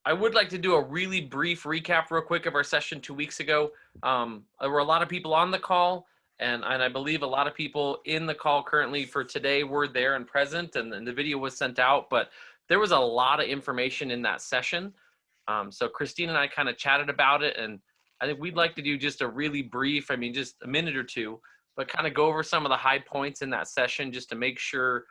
I would like to do a really brief recap real quick of our session 2 weeks ago. There were a lot of people on the call, and I believe a lot of people in the call currently for today were there and present, and the video was sent out, but there was a lot of information in that session. So Christine and I kind of chatted about it, and I think we'd like to do just a really brief, I mean, just a minute or two, but kind of go over some of the high points in that session just to make sure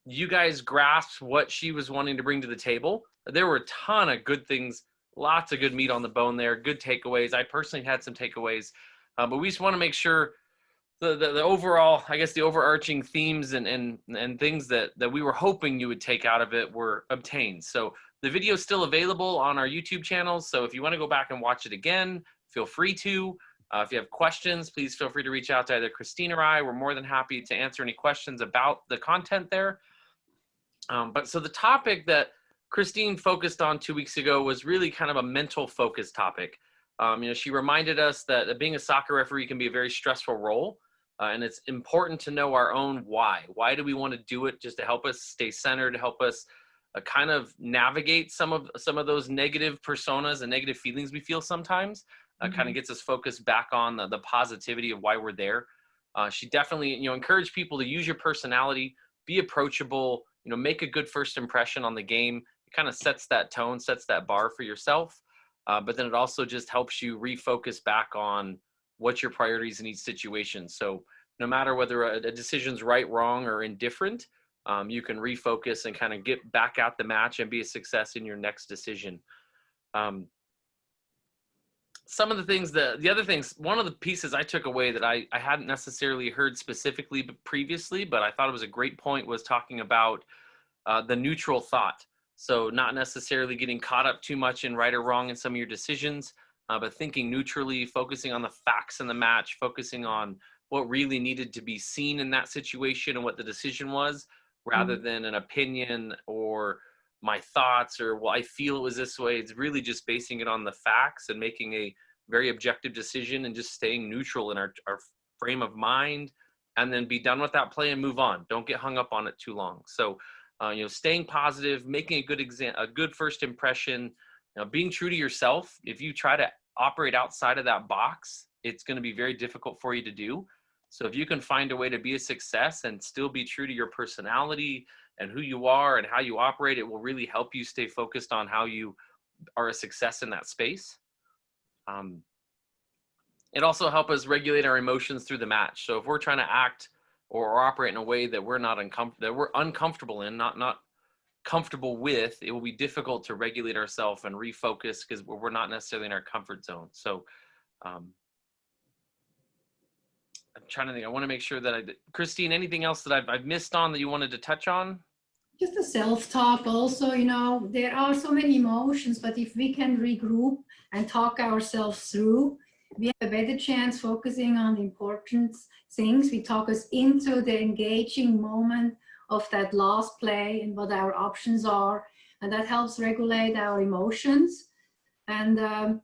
you guys grasped what she was wanting to bring to the table. There were a ton of good things, lots of good meat on the bone there, good takeaways. I personally had some takeaways, but we just want to make sure the overall, I guess the overarching themes and things that we were hoping you would take out of it were obtained. So the video is still available on our YouTube channels. So if you want to go back and watch it again, feel free to. If you have questions, please feel free to reach out to either Christine or I. We're more than happy to answer any questions about the content there. But so the topic that Christine focused on 2 weeks ago was really kind of a mental focus topic. She reminded us that being a soccer referee can be a very stressful role. And it's important to know our own why. Why do we want to do it? Just to help us stay centered, help us kind of navigate some of those negative personas and negative feelings we feel sometimes. Kind of gets us focused back on the positivity of why we're there. She definitely, encouraged people to use your personality, be approachable, make a good first impression on the game. It kind of sets that tone, sets that bar for yourself. But then it also just helps you refocus back on what's your priorities in each situation. So no matter whether a decision's right, wrong, or indifferent, you can refocus and kind of get back at the match and be a success in your next decision. Some of the things the other things, one of the pieces I took away that I hadn't necessarily heard specifically previously, but I thought it was a great point, was talking about the neutral thought. So not necessarily getting caught up too much in right or wrong in some of your decisions, but thinking neutrally, focusing on the facts in the match, focusing on what really needed to be seen in that situation and what the decision was, rather than an opinion or my thoughts or, well, I feel it was this way. It's really just basing it on the facts and making a very objective decision and just staying neutral in our frame of mind, and then be done with that play and move on. Don't get hung up on it too long. So, staying positive, making a good first impression, being true to yourself. If you try to operate outside of that box, it's going to be very difficult for you to do. So if you can find a way to be a success and still be true to your personality and who you are and how you operate, it will really help you stay focused on how you are a success in that space. It also helps us regulate our emotions through the match. So if we're trying to act or operate in a way that we're uncomfortable in, not comfortable with, it will be difficult to regulate ourselves and refocus because we're not necessarily in our comfort zone. So I'm trying to think. I want to make sure that Christine, anything else that I've missed on that you wanted to touch on? Just the self-talk also, there are so many emotions, but if we can regroup and talk ourselves through, we have a better chance focusing on the important things. We talk us into the engaging moment of that last play and what our options are, and that helps regulate our emotions. And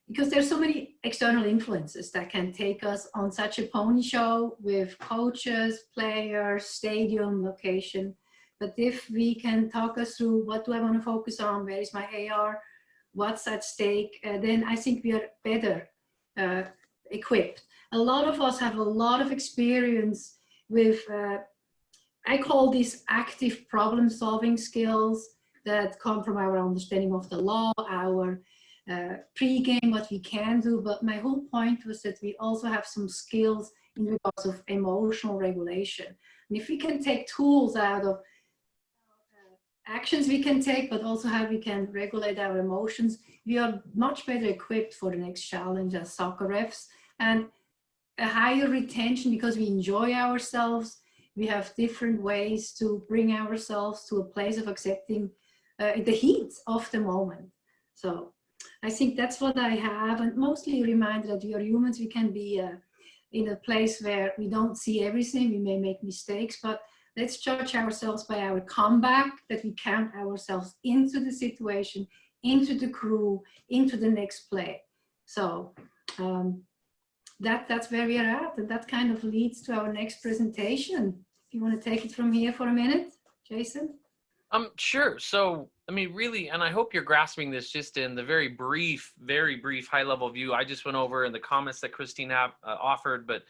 because there's so many external influences that can take us on such a pony show with coaches, players, stadium, location. But if we can talk us through, what do I want to focus on? Where is my AR? What's at stake? Then I think we are better equipped. A lot of us have a lot of experience with, I call these active problem solving skills that come from our understanding of the law, our pre-game, what we can do. But my whole point was that we also have some skills in regards of emotional regulation. And if we can take tools out of actions we can take, but also how we can regulate our emotions, we are much better equipped for the next challenge as soccer refs, and a higher retention because we enjoy ourselves. We have different ways to bring ourselves to a place of accepting the heat of the moment. So I think that's what I have, and mostly a reminder that we are humans. We can be in a place where we don't see everything. We may make mistakes, but let's judge ourselves by our comeback, that we count ourselves into the situation, into the crew, into the next play. So that's where we are at, and that kind of leads to our next presentation. If you want to take it from here for a minute, Jason? Sure. So I mean, really, and I hope you're grasping this just in the very brief high level view I just went over in the comments that Christine offered, but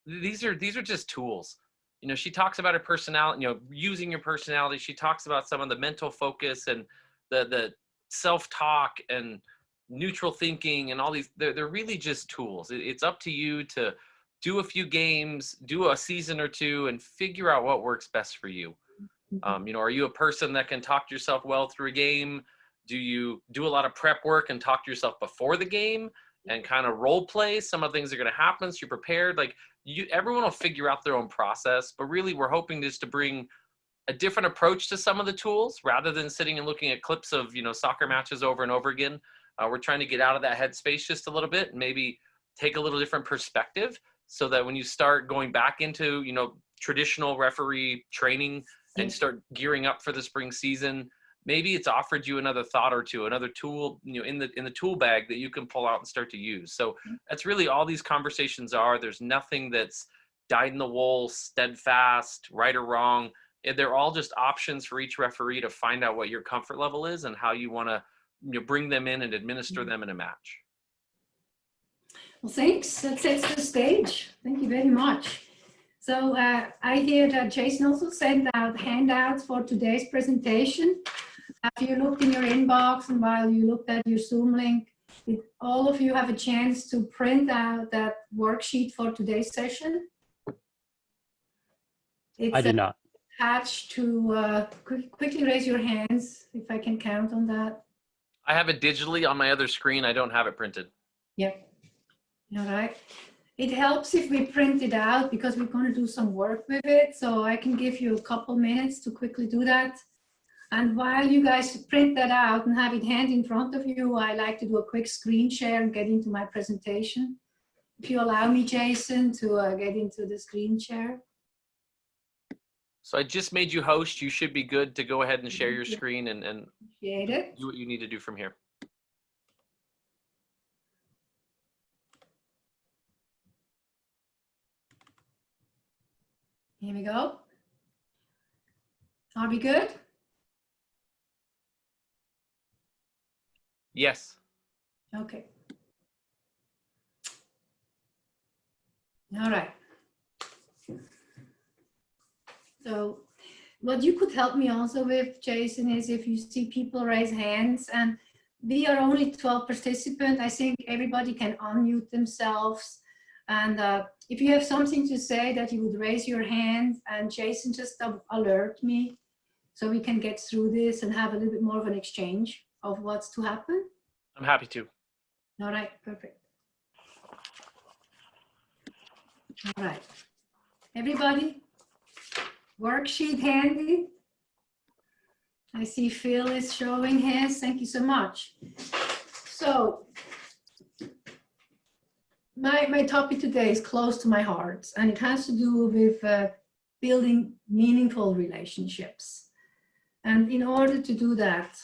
these are just tools. You know, she talks about her personality, you know, using your personality. She talks about some of the mental focus and the self-talk and neutral thinking and all these. They're really just tools. It's up to you to do a few games, do a season or two, and figure out what works best for you. You know, are you a person that can talk to yourself well through a game? Do you do a lot of prep work and talk to yourself before the game and kind of role play? Some of the things are going to happen, so you're prepared. Like everyone will figure out their own process, but really we're hoping just to bring a different approach to some of the tools rather than sitting and looking at clips of, you know, soccer matches over and over again. We're trying to get out of that headspace just a little bit and maybe take a little different perspective so that when you start going back into, you know, traditional referee training and start gearing up for the spring season, maybe it's offered you another thought or two, another tool, you know, in the tool bag that you can pull out and start to use. So that's really all these conversations are. There's nothing that's dyed in the wool, steadfast, right or wrong. They're all just options for each referee to find out what your comfort level is and how you want to, you know, bring them in and administer them in a match. Well, thanks. That sets the stage. Thank you very much. So I hear that Jason also sent out handouts for today's presentation. Have you looked in your inbox, and while you looked at your Zoom link, did all of you have a chance to print out that worksheet for today's session? I did not. Attached to, quickly raise your hands if I can count on that. I have it digitally on my other screen. I don't have it printed. Yep. All right. It helps if we print it out because we're going to do some work with it. So I can give you a couple minutes to quickly do that. And while you guys print that out and have it hand in front of you, I like to do a quick screen share and get into my presentation. If you allow me, Jason, to get into the screen share. So I just made you host. You should be good to go ahead and share your screen and do what you need to do from here. Here we go. Are we good? Yes. Okay. All right. So what you could help me also with, Jason, is if you see people raise hands, and we are only 12 participants, I think everybody can unmute themselves. And if you have something to say that you would raise your hand, and Jason just alert me so we can get through this and have a little bit more of an exchange of what's to happen. I'm happy to. All right, perfect. All right, everybody, worksheet handy. I see Phil is showing his. Thank you so much. So my topic today is close to my heart, and it has to do with building meaningful relationships. And in order to do that,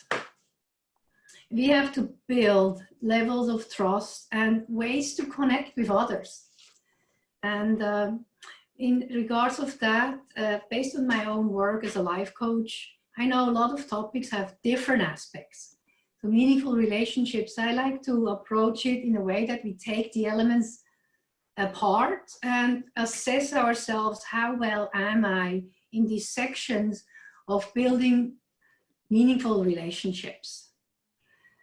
we have to build levels of trust and ways to connect with others. And in regards of that, based on my own work as a life coach, I know a lot of topics have different aspects. So meaningful relationships, I like to approach it in a way that we take the elements apart and assess ourselves, how well am I in these sections of building meaningful relationships.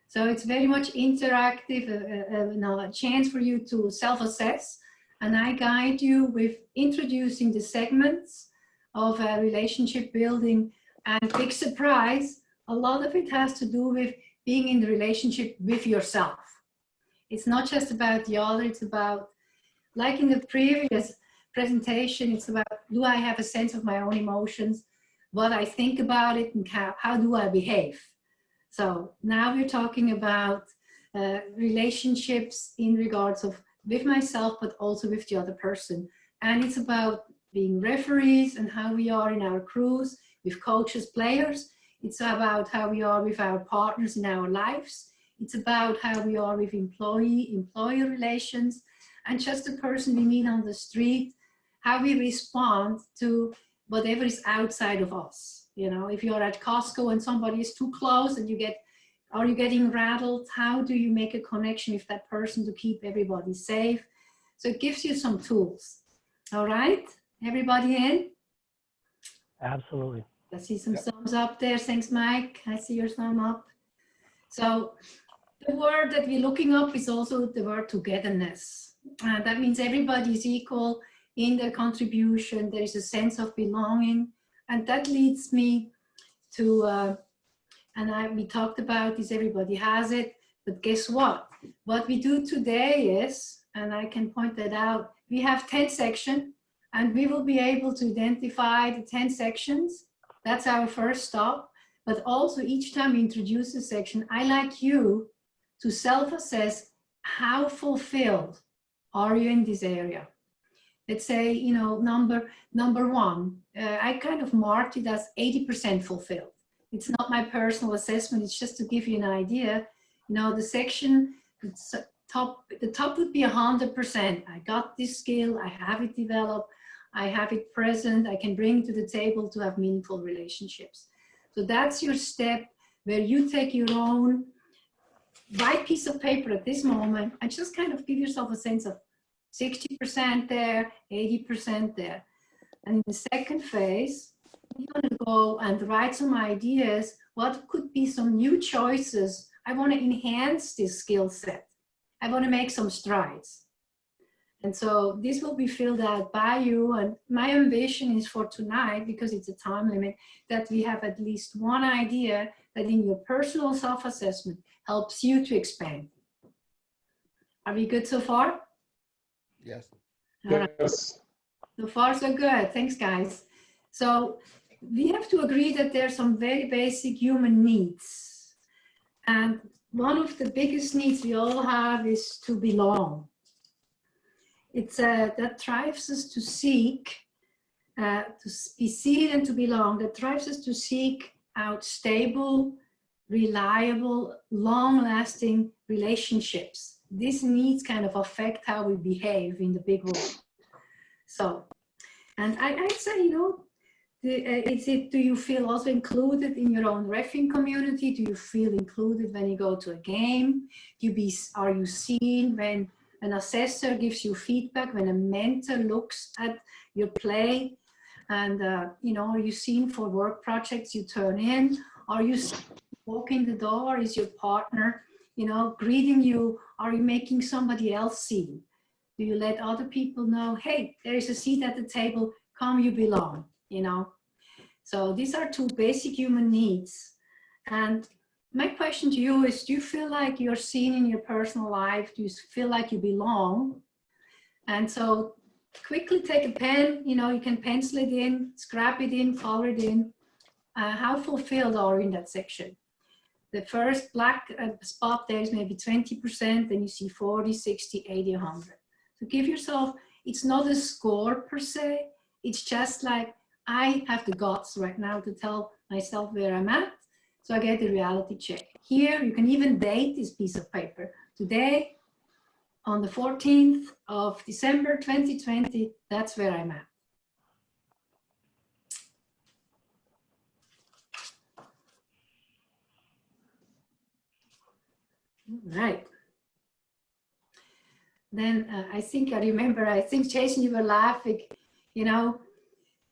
So it's very much interactive, a chance for you to self-assess, and I guide you with introducing the segments of relationship building. And big surprise, a lot of it has to do with being in the relationship with yourself. It's not just about the other, it's about, like in the previous presentation, it's about, do I have a sense of my own emotions, what I think about it, and how do I behave? So now we're talking about relationships in regards of with myself, but also with the other person. And it's about being referees and how we are in our crews, with coaches, players. It's about how we are with our partners in our lives. It's about how we are with employee-employer relations, and just the person we meet on the street, how we respond to whatever is outside of us. You know, if you're at Costco and somebody is too close and are you getting rattled? How do you make a connection with that person to keep everybody safe? So it gives you some tools. All right, everybody in? Absolutely. I see some thumbs up there. Thanks, Mike. I see your thumb up. So the word that we're looking up is also the word togetherness. That means everybody is equal in their contribution. There is a sense of belonging. And that leads me to, we talked about this, everybody has it, but guess what? What we do today is, and I can point that out, we have 10 sections, and we will be able to identify the 10 sections. That's our first stop. But also each time we introduce a section, I like you to self-assess how fulfilled are you in this area. Let's say, you know, number one, I kind of marked it as 80% fulfilled. It's not my personal assessment, it's just to give you an idea. You know, the section, the top would be 100%. I got this skill, I have it developed, I have it present, I can bring it to the table to have meaningful relationships. So that's your step where you take your own white piece of paper at this moment and just kind of give yourself a sense of 60% there, 80% there. And in the second phase, you're going to go and write some ideas. What could be some new choices? I want to enhance this skill set. I want to make some strides. And so this will be filled out by you. And my ambition is for tonight, because it's a time limit, that we have at least one idea that in your personal self-assessment helps you to expand. Are we good so far? Yes. All right. Yes. So far, so good. Thanks, guys. So we have to agree that there are some very basic human needs. And one of the biggest needs we all have is to belong. It's that drives us to seek, to be seen and to belong. That drives us to seek out stable, reliable, long-lasting relationships. These needs kind of affect how we behave in the big world. So, and I'd say, you know, do you feel also included in your own reffing community? Do you feel included when you go to a game? Are you seen when an assessor gives you feedback, when a mentor looks at your play? And, you know, are you seen for work projects you turn in? Are you walking the door? Is your partner, you know, greeting you? Are you making somebody else seen? Do you let other people know, hey, there is a seat at the table, come, you belong, you know? So these are two basic human needs. And my question to you is, do you feel like you're seen in your personal life? Do you feel like you belong? And so quickly take a pen, you know, you can pencil it in, scrap it in, color it in. How fulfilled are you in that section? The first black spot there is maybe 20%, then you see 40, 60, 80, 100. So give yourself, it's not a score per se, it's just like, I have the guts right now to tell myself where I'm at, so I get a reality check. Here, you can even date this piece of paper. Today, on the 14th of December 2020, that's where I'm at. All right. Then I think I remember, I think Jason, you were laughing, you know,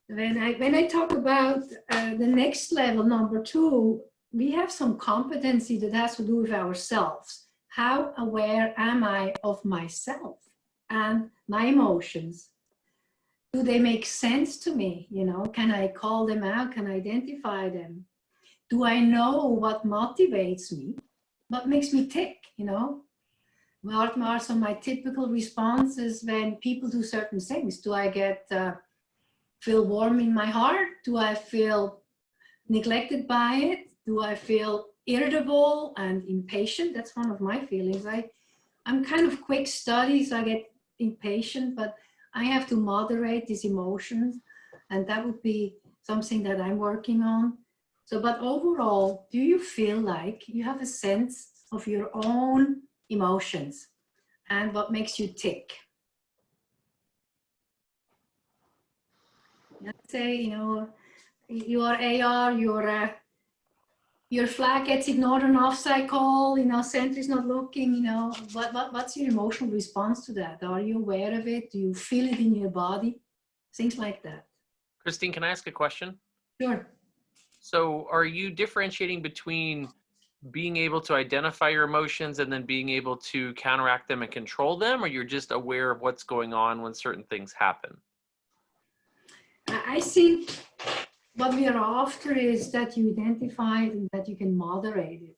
when I talk about the next level, number 2, we have some competency that has to do with ourselves. How aware am I of myself and my emotions? Do they make sense to me? You know, can I call them out? Can I identify them? Do I know what motivates me? What makes me tick, you know? What are some of my typical responses when people do certain things? Do I get feel warm in my heart? Do I feel neglected by it? Do I feel irritable and impatient? That's one of my feelings. I'm kind of quick study, so I get impatient, but I have to moderate these emotions, and that would be something that I'm working on. So, but overall, do you feel like you have a sense of your own emotions and what makes you tick? Let's say, you know, your AR, your flag gets ignored on offside call, sentry's not looking, what's your emotional response to that? Are you aware of it? Do you feel it in your body? Things like that. Christine, can I ask a question? Sure. So are you differentiating between being able to identify your emotions and then being able to counteract them and control them, or you're just aware of what's going on when certain things happen? I think what we are after is that you identify it and that you can moderate it.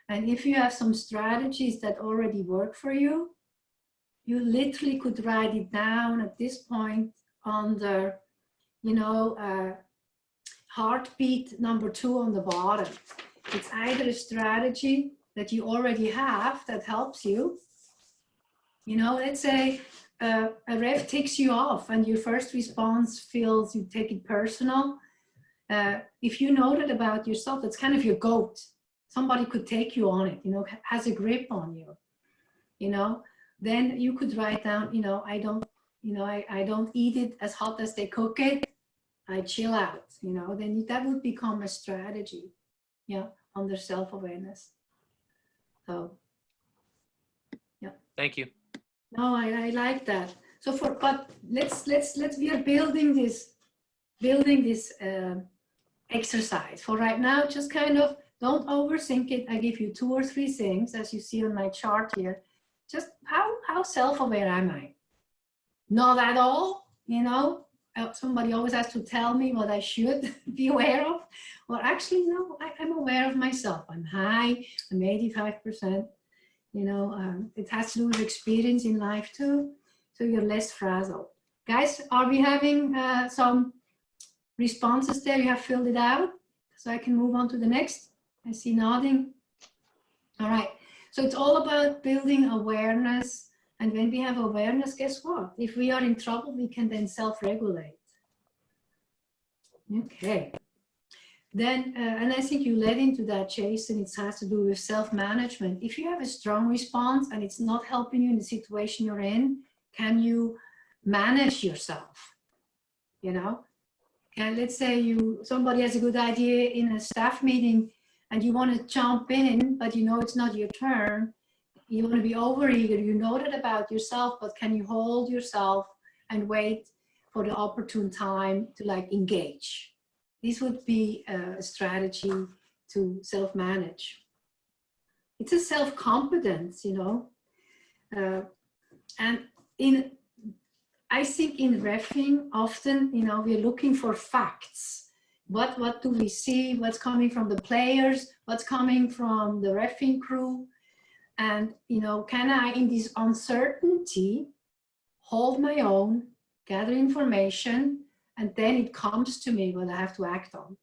And if you have some strategies that already work for you, you literally could write it down at this point under, heartbeat number 2 on the bottom. It's either a strategy that you already have that helps you. Let's say a ref ticks you off and your first response feels you take it personal. If you know that about yourself, that's kind of your goat. Somebody could take you on it, has a grip on you, then you could write down, I don't eat it as hot as they cook it. I chill out, then that would become a strategy, under self-awareness. So, yeah. Thank you. No, I like that. So but we are building this exercise. For right now, just kind of don't overthink it. I give you 2 or 3 things, as you see on my chart here. Just how self-aware am I? Not at all, somebody always has to tell me what I should be aware of. Or actually, no, I'm aware of myself. I'm high, I'm 85%. It has to do with experience in life too. So you're less frazzled. Guys, are we having some responses there? You have filled it out, so I can move on to the next. I see nodding. All right. So it's all about building awareness. And when we have awareness, guess what? If we are in trouble, we can then self-regulate. Okay. Then, and I think you led into that, Jason, it has to do with self-management. If you have a strong response and it's not helping you in the situation you're in, can you manage yourself? And let's say somebody has a good idea in a staff meeting and you want to jump in, but it's not your turn. You want to be overeager. You know that about yourself, but can you hold yourself and wait for the opportune time to engage? This would be a strategy to self-manage. It's a self-confidence, and I think in reffing, often, we're looking for facts. What do we see? What's coming from the players? What's coming from the reffing crew? And, can I, in this uncertainty, hold my own, gather information, and then it comes to me what I have to act on.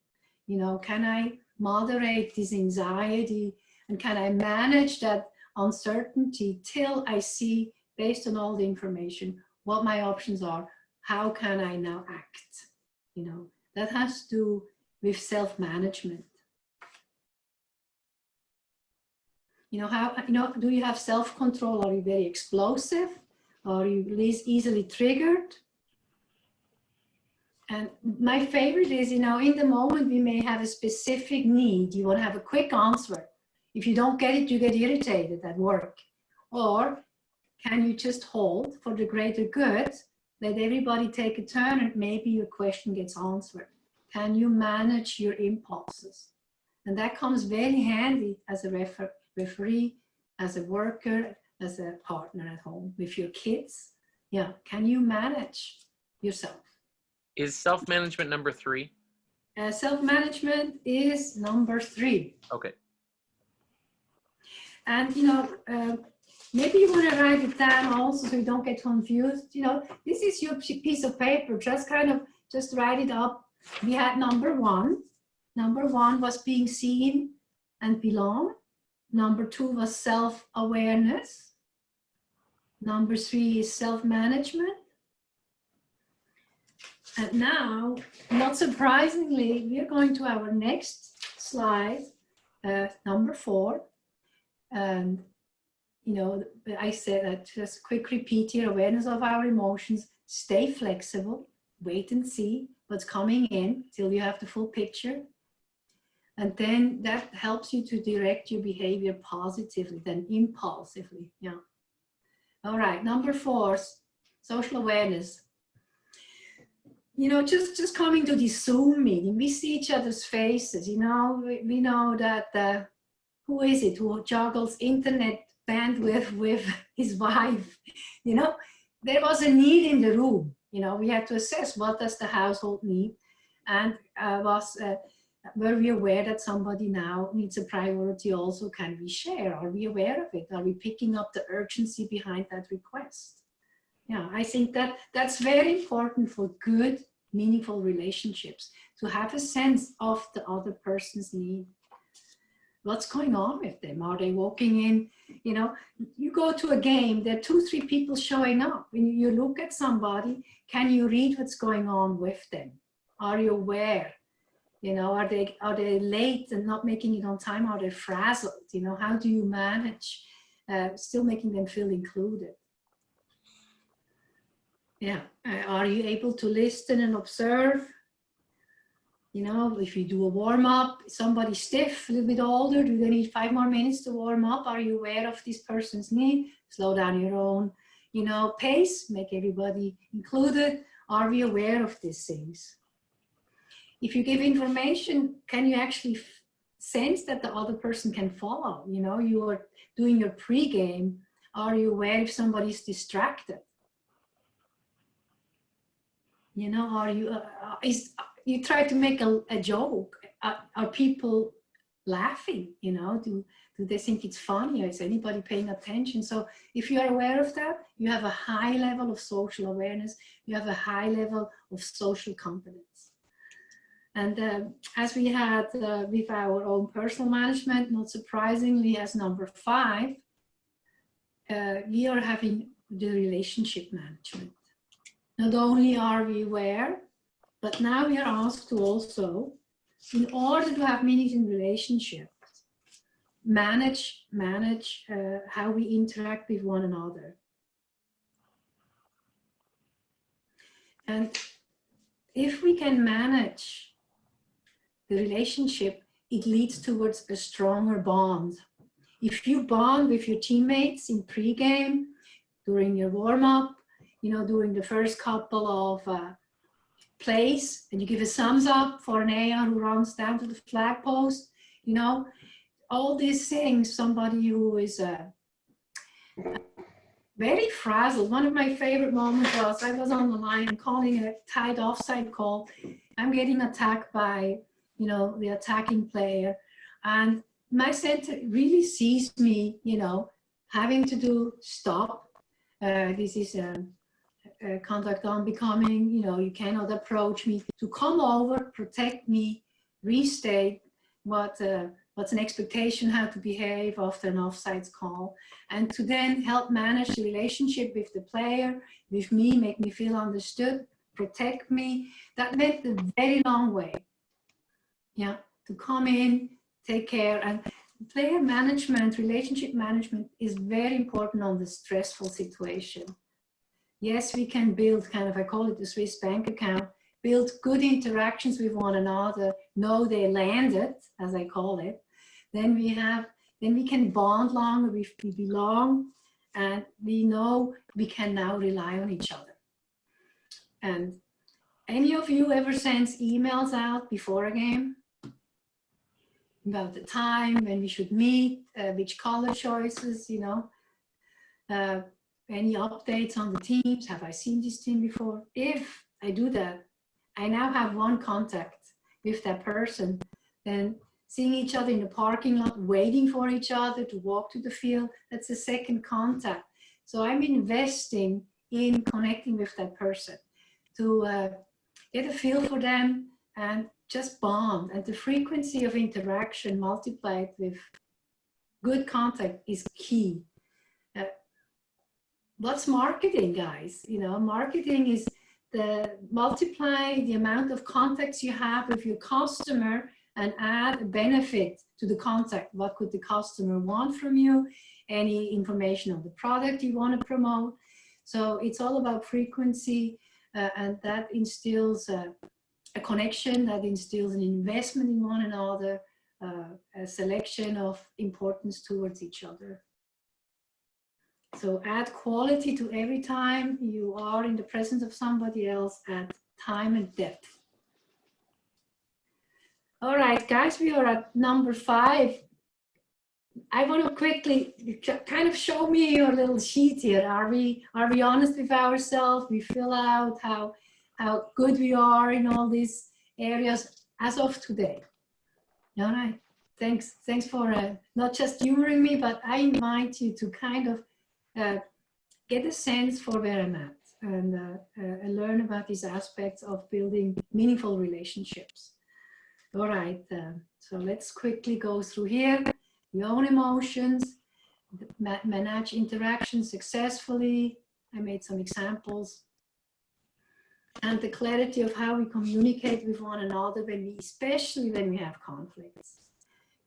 Can I moderate this anxiety and can I manage that uncertainty till I see, based on all the information, what my options are? How can I now act? That has to do with self-management. Do you have self-control? Are you very explosive? Are you easily triggered? And my favorite is, in the moment we may have a specific need. You want to have a quick answer. If you don't get it, you get irritated at work. Or can you just hold for the greater good, let everybody take a turn and maybe your question gets answered? Can you manage your impulses? And that comes very handy as a referee, as a worker, as a partner at home with your kids. Yeah, can you manage yourself? Is self-management number 3? Self-management is number 3. Okay. And, maybe you want to write it down also so you don't get confused. This is your piece of paper. Just write it up. We had number 1. Number 1 was being seen and belong. Number 2 was self-awareness. Number 3 is self-management. And now, not surprisingly, we are going to our next slide, number 4. And, I said that just quick repeat here, awareness of our emotions, stay flexible, wait and see, what's coming in till you have the full picture. And then that helps you to direct your behavior positively than impulsively. Yeah. All right, number 4, social awareness. You know, just coming to this Zoom meeting, we see each other's faces. You know, we know that who is it who juggles internet bandwidth with his wife? You know, there was a need in the room. You know, we had to assess what does the household need, and were we aware that somebody now needs a priority also? Can we share? Are we aware of it? Are we picking up the urgency behind that request? Yeah, I think that that's very important for good, meaningful relationships, to have a sense of the other person's need. What's going on with them? Are they walking in? You know, you go to a game, there are 2, 3 people showing up. When you look at somebody, can you read what's going on with them? Are you aware? You know, are they late and not making it on time? Are they frazzled? You know, how do you manage still making them feel included? Yeah, are you able to listen and observe? You know, if you do a warm up, somebody stiff, a little bit older, do they need 5 more minutes to warm up? Are you aware of this person's need? Slow down your own, you know, pace, make everybody included. Are we aware of these things? If you give information, can you actually sense that the other person can follow? You know, you are doing your pre-game. Are you aware if somebody's distracted? You know, are you, you try to make a joke. Are people laughing? You know, do they think it's funny? Or is anybody paying attention? So if you are aware of that, you have a high level of social awareness. You have a high level of social competence. And as we had with our own personal management, not surprisingly, as number 5, we are having the relationship management. Not only are we aware, but now we are asked to also, in order to have meaningful relationships, manage how we interact with one another. And if we can manage the relationship, it leads towards a stronger bond. If you bond with your teammates in pre-game, during your warm-up, you know, during the first couple of plays, and you give a thumbs up for an AR who runs down to the flag post, you know, all these things, somebody who is very frazzled. One of my favorite moments was I was on the line calling a tight offside call. I'm getting attacked by, you know, the attacking player, and my center really sees me, you know, having to do stop. This is conduct unbecoming, you know, you cannot approach me, to come over, protect me, restate what's an expectation, how to behave after an offsides call, and to then help manage the relationship with the player, with me, make me feel understood, protect me. That went a very long way. Yeah, to come in, take care. And player management, relationship management is very important on the stressful situation. Yes, we can build kind of, I call it the Swiss bank account, build good interactions with one another, know they landed, as I call it. Then we can bond longer, we belong, and we know we can now rely on each other. And any of you ever sends emails out before a game about the time when we should meet, which color choices, you know, any updates on the teams? Have I seen this team before? If I do that, I now have one contact with that person. Then seeing each other in the parking lot, waiting for each other to walk to the field, that's a second contact. So I'm investing in connecting with that person to get a feel for them and just bond. And the frequency of interaction multiplied with good contact is key. What's marketing, guys? You know, marketing is multiply the amount of contacts you have with your customer and add a benefit to the contact. What could the customer want from you? Any information on the product you want to promote. So it's all about frequency, and that instills a connection that instills an investment in one another, a selection of importance towards each other. So add quality to every time you are in the presence of somebody else, add time and depth. All right, guys, we are at number 5. I want to quickly kind of show me your little sheet here. Are we honest with ourselves? We fill out how good we are in all these areas as of today. All right. Thanks for not just humoring me, but I invite you to kind of get a sense for where I'm at and learn about these aspects of building meaningful relationships. All right. So let's quickly go through here. Your own emotions, manage interactions successfully. I made some examples. And the clarity of how we communicate with one another, especially when we have conflicts.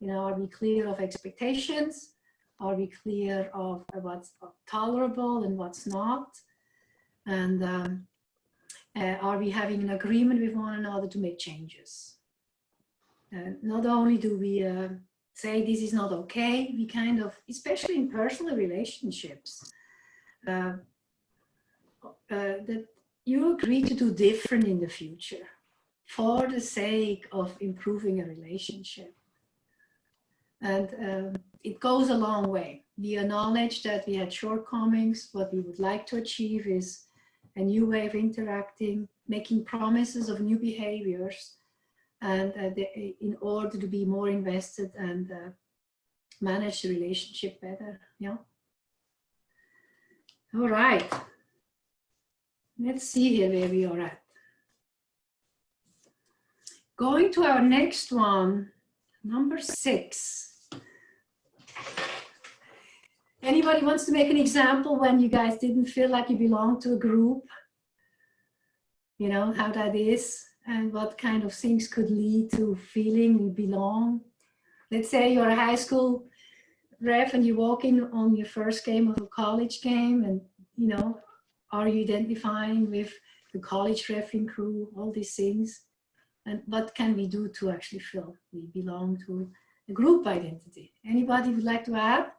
You know, are we clear of expectations? Are we clear of what's tolerable and what's not? And are we having an agreement with one another to make changes? Not only do we say this is not okay, we kind of, especially in personal relationships, that you agree to do different in the future for the sake of improving a relationship. And it goes a long way. We acknowledge that we had shortcomings. What we would like to achieve is a new way of interacting, making promises of new behaviors, and in order to be more invested and manage the relationship better. Yeah. All right. Let's see here where we are at. Going to our next one, number 6. Anybody wants to make an example when you guys didn't feel like you belonged to a group? You know, how that is and what kind of things could lead to feeling you belong. Let's say you're a high school ref and you walk in on your first game of a college game, and, you know, are you identifying with the college reffing crew, all these things? And what can we do to actually feel we belong to a group identity? Anybody would like to add?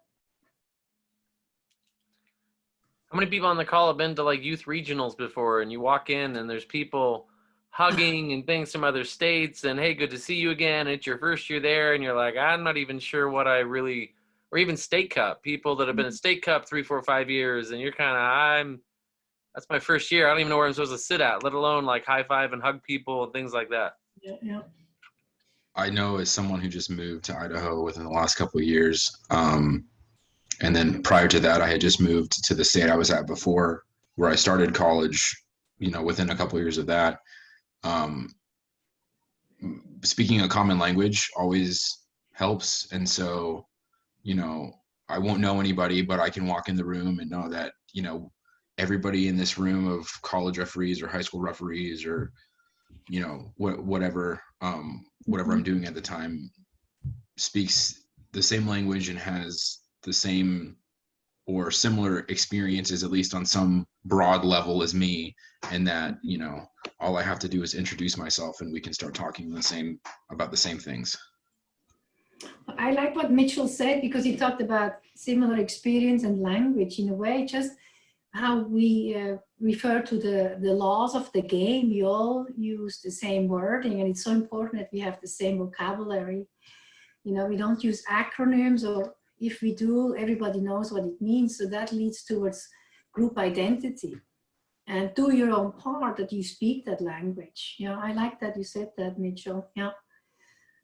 How many people on the call have been to like youth regionals before, and you walk in and there's people hugging and things from other states, and hey, good to see you again. It's your first year there, and you're like, I'm not even sure what I really, or even State Cup, people that have been at State Cup 3, 4, 5 years, and you're kind of, that's my first year. I don't even know where I'm supposed to sit at, let alone like high five and hug people and things like that. Yeah, yeah. I know as someone who just moved to Idaho within the last couple of years, and then prior to that, I had just moved to the state I was at before, where I started college, you know, within a couple of years of that. Speaking a common language always helps. And so, you know, I won't know anybody, but I can walk in the room and know that, you know, everybody in this room of college referees or high school referees or, you know, whatever I'm doing at the time speaks the same language and has the same or similar experiences, at least on some broad level, as me, and that, you know, all I have to do is introduce myself and we can start talking about the same things. I like what Mitchell said, because he talked about similar experience and language in a way, just how we refer to the laws of the game. We all use the same wording, and it's so important that we have the same vocabulary. You know, we don't use acronyms, or if we do, everybody knows what it means. So that leads towards group identity. And do your own part that you speak that language. You know, I like that you said that, Mitchell. Yeah.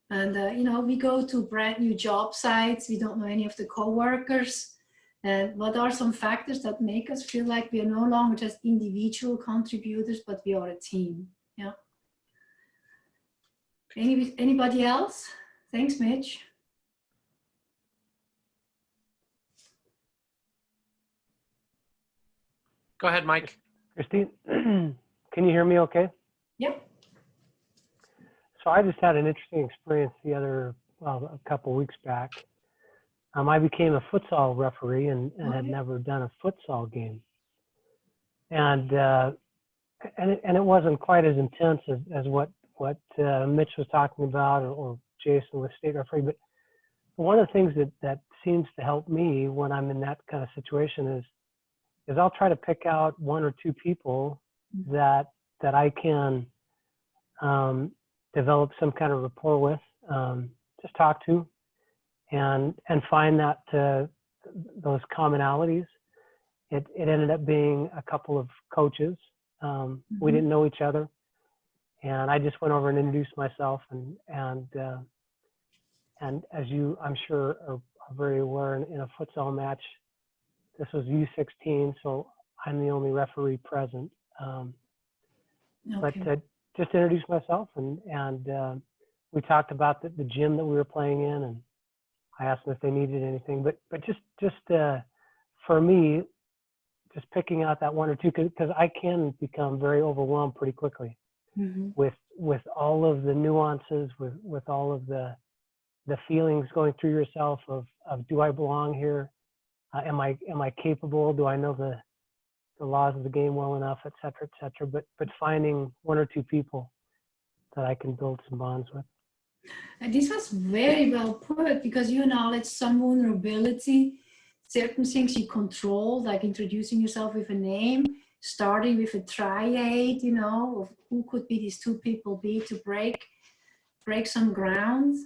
And, you know, we go to brand new job sites. We don't know any of the co-workers. And what are some factors that make us feel like we are no longer just individual contributors, but we are a team? Yeah. Anybody else? Thanks, Mitch. Go ahead, Mike. Christine, can you hear me okay? Yep. So I just had an interesting experience a couple weeks back. I became a futsal referee and had never done a futsal game. And it wasn't quite as intense as what Mitch was talking about, or Jason with state referee. But one of the things that seems to help me when I'm in that kind of situation is I'll try to pick out one or two people that I can develop some kind of rapport with, just talk to, and find that those commonalities. It ended up being a couple of coaches. We didn't know each other, and I just went over and introduced myself, and as you, I'm sure, are very aware, in a futsal match, this was U16, so I'm the only referee present. But just introduced myself, and we talked about the gym that we were playing in, and I asked them if they needed anything. But just for me, just picking out that one or two, because I can become very overwhelmed pretty quickly with all of the nuances, with all of the feelings going through yourself of do I belong here? Am I capable? Do I know the laws of the game well enough, et cetera, et cetera. But finding one or two people that I can build some bonds with. And this was very well put, because you acknowledge some vulnerability, certain things you control, like introducing yourself with a name, starting with a triad, of who could be these two people be to break some ground.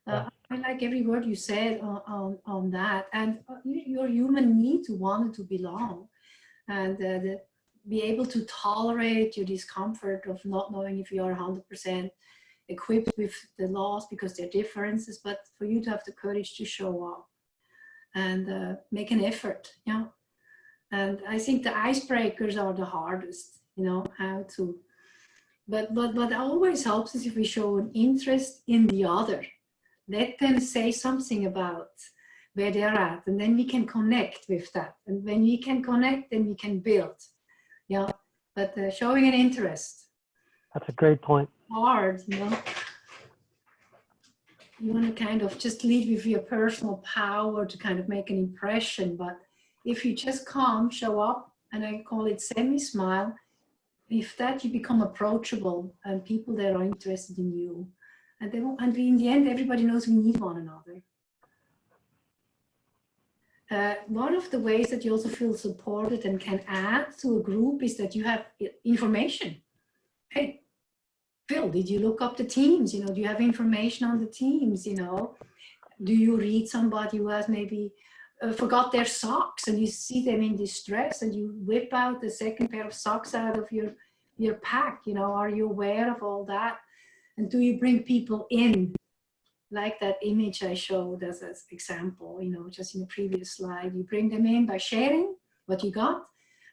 I like every word you said on that, and your human need to want to belong, and be able to tolerate your discomfort of not knowing if you are 100% equipped with the laws because there are differences, but for you to have the courage to show up and make an effort. And I think the icebreakers are the hardest, how to, but what always helps is if we show an interest in the other. Let them say something about where they're at, and then we can connect with that. And when we can connect, then we can build. But showing an interest. That's a great point. Hard, You want to kind of just lead with your personal power to kind of make an impression. But if you just come, show up, and I call it semi-smile, with that you become approachable, and people that are interested in you. And in the end, everybody knows we need one another. One of the ways that you also feel supported and can add to a group is that you have information. Hey, Phil, did you look up the teams? Do you have information on the teams? Do you read somebody who has maybe forgot their socks, and you see them in distress, and you whip out the second pair of socks out of your pack? Are you aware of all that? And do you bring people in, like that image I showed as an example, just in the previous slide? You bring them in by sharing what you got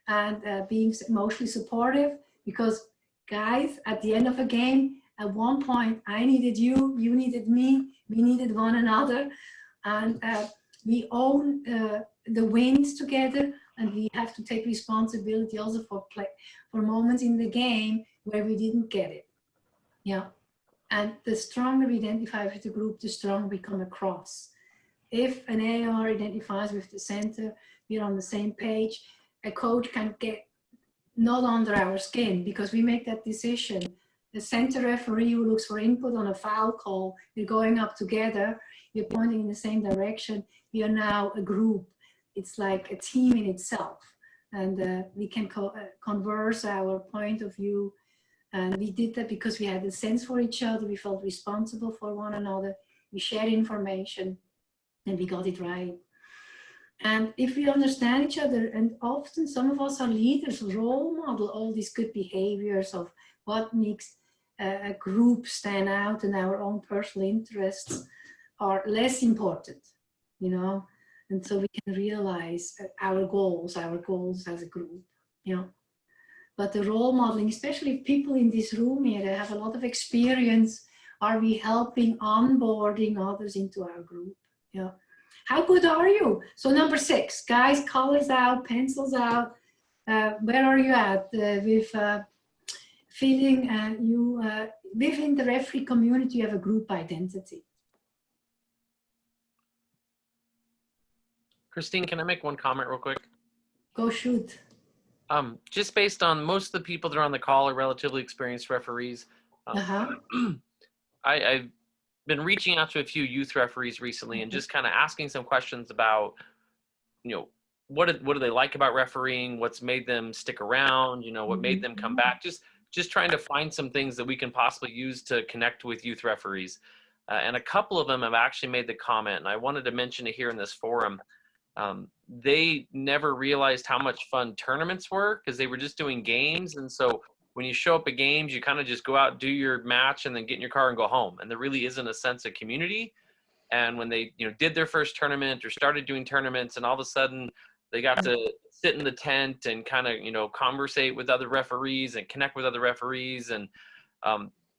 and being emotionally supportive, because guys, at the end of a game, at one point, I needed you, you needed me, we needed one another, and we own the wins together, and we have to take responsibility also for moments in the game where we didn't get it. And the stronger we identify with the group, the stronger we come across. If an AR identifies with the center, we're on the same page. A coach can get not under our skin, because we make that decision. The center referee who looks for input on a foul call, we're going up together, we're pointing in the same direction. We are now a group. It's like a team in itself. And we can converse our point of view. And we did that because we had a sense for each other. We felt responsible for one another. We shared information, and we got it right. And if we understand each other, and often some of us are leaders, role model all these good behaviors of what makes a group stand out, and our own personal interests are less important, and so we can realize our goals as a group, But the role modeling, especially people in this room here, they have a lot of experience. Are we helping onboarding others into our group? How good are you? So number 6, guys, colors out, pencils out. Where are you at with feeling you within the referee community? You have a group identity. Christine, can I make one comment real quick? Go shoot. Just based on most of the people that are on the call are relatively experienced referees. I've been reaching out to a few youth referees recently and just kind of asking some questions about, what do they like about refereeing? What's made them stick around? What made them come back? Just trying to find some things that we can possibly use to connect with youth referees. And a couple of them have actually made the comment, and I wanted to mention it here in this forum. They never realized how much fun tournaments were because they were just doing games. And so when you show up at games, you kind of just go out, do your match, and then get in your car and go home. And there really isn't a sense of community. And when they, did their first tournament or started doing tournaments, and all of a sudden they got to sit in the tent and kind of, conversate with other referees and connect with other referees. And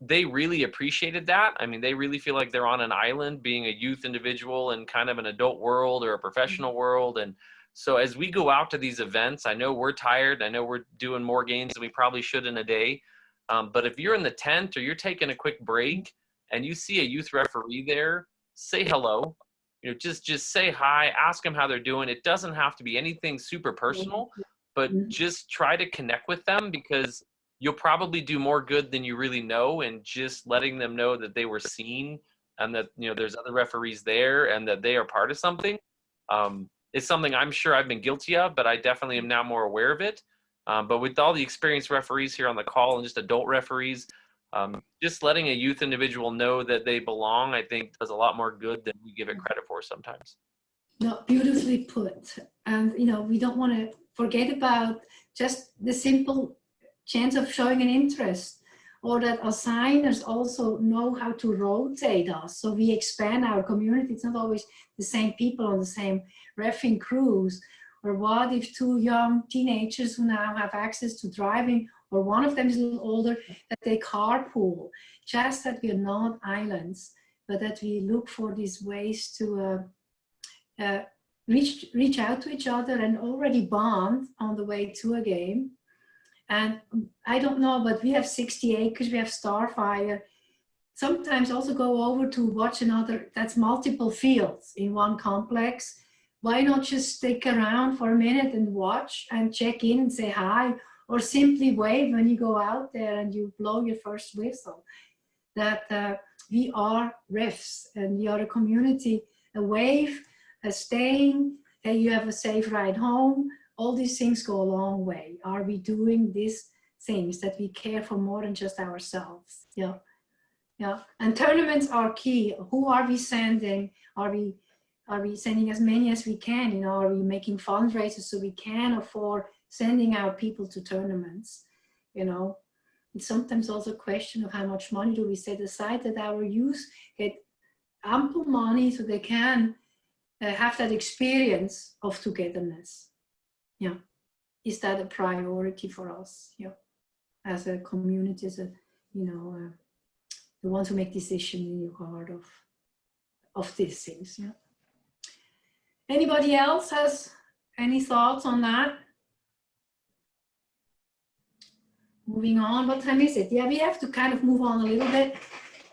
they really appreciated that. I mean, they really feel like they're on an island being a youth individual in kind of an adult world or a professional world. And so as we go out to these events, I know we're tired. I know we're doing more games than we probably should in a day. But if you're in the tent or you're taking a quick break and you see a youth referee there, say hello. Just say hi, ask them how they're doing. It doesn't have to be anything super personal, but just try to connect with them, because you'll probably do more good than you really know. And just letting them know that they were seen and that, there's other referees there and that they are part of something. It's something I'm sure I've been guilty of, but I definitely am now more aware of it. But with all the experienced referees here on the call and just adult referees, just letting a youth individual know that they belong, I think, does a lot more good than we give it credit for sometimes. No, beautifully put. And, we don't want to forget about just the simple chance of showing an interest, or that assigners also know how to rotate us. So we expand our community. It's not always the same people on the same reffing crews. Or what if two young teenagers who now have access to driving, or one of them is a little older, that they carpool? Just that we are not islands, but that we look for these ways to reach out to each other and already bond on the way to a game. And I don't know, but we have 60 acres, we have Starfire. Sometimes also go over to watch another, that's multiple fields in one complex. Why not just stick around for a minute and watch and check in and say hi, or simply wave when you go out there and you blow your first whistle? That we are refs and we are a community. A wave, a staying, you have a safe ride home. All these things go a long way. Are we doing these things that we care for more than just ourselves? Yeah. And tournaments are key. Who are we sending? Are we sending as many as we can? Are we making fundraisers so we can afford sending our people to tournaments? It's sometimes also a question of how much money do we set aside that our youth get ample money so they can have that experience of togetherness. Yeah, is that a priority for us? Yeah, as a community, as a the ones who make decisions in regard of these things. Yeah. Anybody else has any thoughts on that? Moving on. What time is it? Yeah, we have to kind of move on a little bit.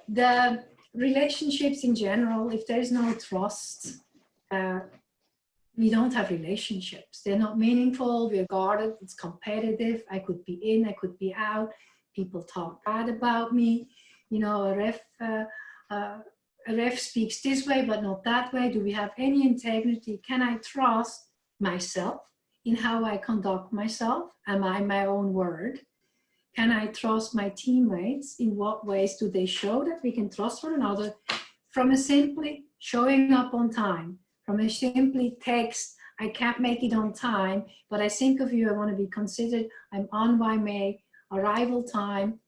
The relationships in general. If there is no trust, we don't have relationships. They're not meaningful. We're guarded. It's competitive. I could be in, I could be out. People talk bad about me. A ref speaks this way, but not that way. Do we have any integrity? Can I trust myself in how I conduct myself? Am I my own word? Can I trust my teammates? In what ways do they show that we can trust one another? From a simply showing up on time, from a simply text, I can't make it on time, but I think of you, I want to be considered, I'm on my May, arrival time,